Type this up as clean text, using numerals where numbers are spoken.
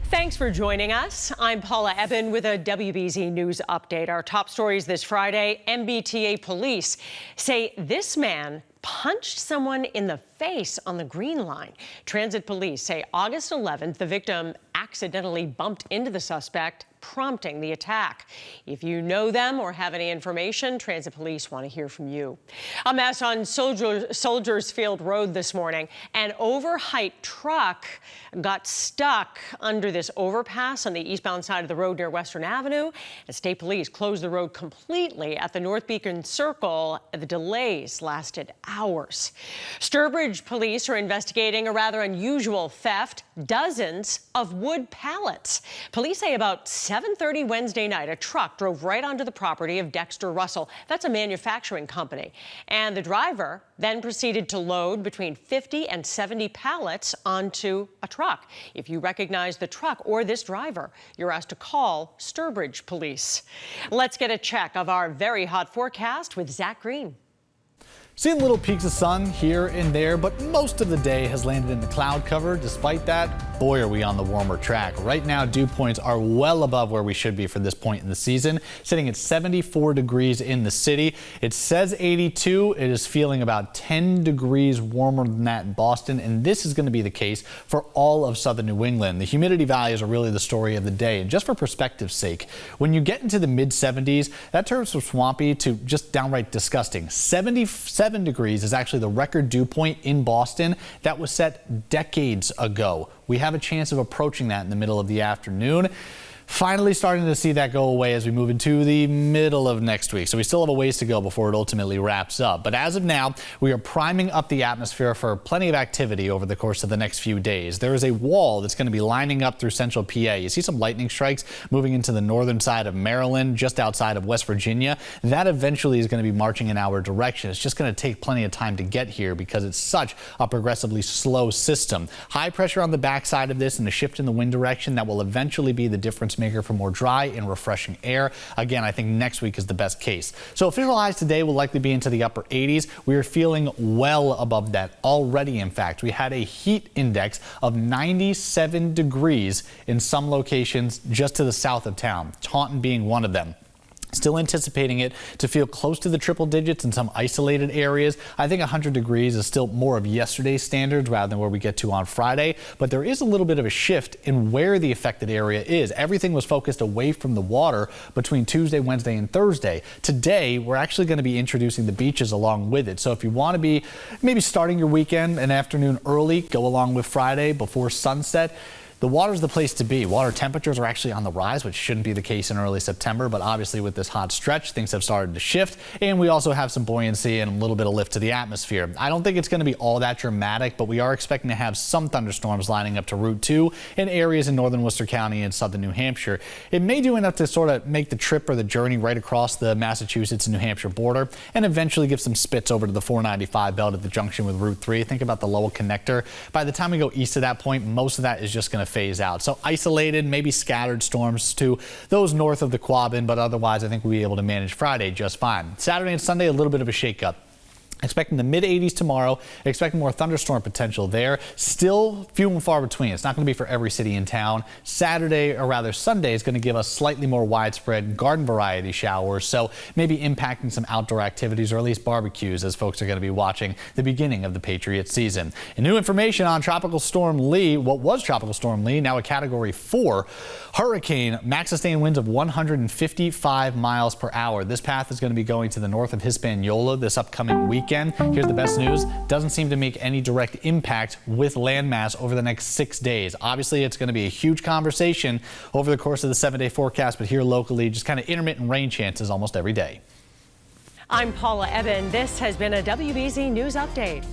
Thanks for joining us. I'm Paula Ebben with a WBZ News update. Our top stories this Friday: MBTA police say this man punched someone in the face on the Green Line. Transit police say August 11th, the victim accidentally bumped into the suspect, prompting the attack. If you know them or have any information, transit police want to hear from you. A mess on Soldiers Field Road this morning. An overheight truck got stuck under this overpass on the eastbound side of the road near Western Avenue. And state police closed the road completely at the North Beacon Circle. The delays lasted hours. Sturbridge police are investigating a rather unusual theft, dozens of wood pallets. Police say about 7:30 Wednesday night, a truck drove right onto the property of Dexter Russell. That's a manufacturing company. And the driver then proceeded to load between 50 and 70 pallets onto a truck. If you recognize the truck or this driver, you're asked to call Sturbridge police. Let's get a check of our very hot forecast with Zack. Seeing little peaks of sun here and there, but most of the day has landed in the cloud cover. Despite that, boy, are we on the warmer track. Right now, dew points are well above where we should be for this point in the season, sitting at 74 degrees in the city. It says 82. It is feeling about 10 degrees warmer than that in Boston, and this is going to be the case for all of southern New England. The humidity values are really the story of the day, and just for perspective's sake, when you get into the mid-70s, that turns from swampy to just downright disgusting. 77 degrees is actually the record dew point in Boston that was set decades ago. We have a chance of approaching that in the middle of the afternoon. Finally starting to see that go away as we move into the middle of next week. So we still have a ways to go before it ultimately wraps up. But as of now, we are priming up the atmosphere for plenty of activity over the course of the next few days. There is a wall that's going to be lining up through central PA. You see some lightning strikes moving into the northern side of Maryland, just outside of West Virginia. That eventually is going to be marching in our direction. It's just going to take plenty of time to get here because it's such a progressively slow system. High pressure on the backside of this and a shift in the wind direction that will eventually be the difference maker for more dry and refreshing air. Again, I think next week is the best case. So official highs today will likely be into the upper 80s. We are feeling well above that already. In fact, we had a heat index of 97 degrees in some locations just to the south of town, Taunton being one of them. Still anticipating it to feel close to the triple digits in some isolated areas. I think 100 degrees is still more of yesterday's standards rather than where we get to on Friday. But there is a little bit of a shift in where the affected area is. Everything was focused away from the water between Tuesday, Wednesday, and Thursday. Today, we're actually going to be introducing the beaches along with it. So if you want to be maybe starting your weekend an afternoon early, go along with Friday before sunset. The water's the place to be. Water temperatures are actually on the rise, which shouldn't be the case in early September, but obviously with this hot stretch, things have started to shift, and we also have some buoyancy and a little bit of lift to the atmosphere. I don't think it's going to be all that dramatic, but we are expecting to have some thunderstorms lining up to Route 2 in areas in northern Worcester County and southern New Hampshire. It may do enough to sort of make the trip or the journey right across the Massachusetts and New Hampshire border and eventually give some spits over to the 495 belt at the junction with Route 3. Think about the Lowell connector. By the time we go east of that point, most of that is just going to phase out. So isolated, maybe scattered storms to those north of the Quabbin, but otherwise I think we'll be able to manage Friday just fine. Saturday and Sunday, a little bit of a shakeup. Expecting the mid-80s tomorrow, expecting more thunderstorm potential there. Still few and far between. It's not going to be for every city in town. Saturday, or rather Sunday, is going to give us slightly more widespread garden variety showers, so maybe impacting some outdoor activities or at least barbecues as folks are going to be watching the beginning of the Patriot season. And new information on Tropical Storm Lee, what was Tropical Storm Lee, now a Category 4 hurricane, max sustained winds of 155 miles per hour. This path is going to be going to the north of Hispaniola this upcoming week. Here's the best news. Doesn't seem to make any direct impact with landmass over the next 6 days. Obviously, it's going to be a huge conversation over the course of the 7-day forecast, but here locally, just kind of intermittent rain chances almost every day. I'm Paula Ebben. This has been a WBZ News Update.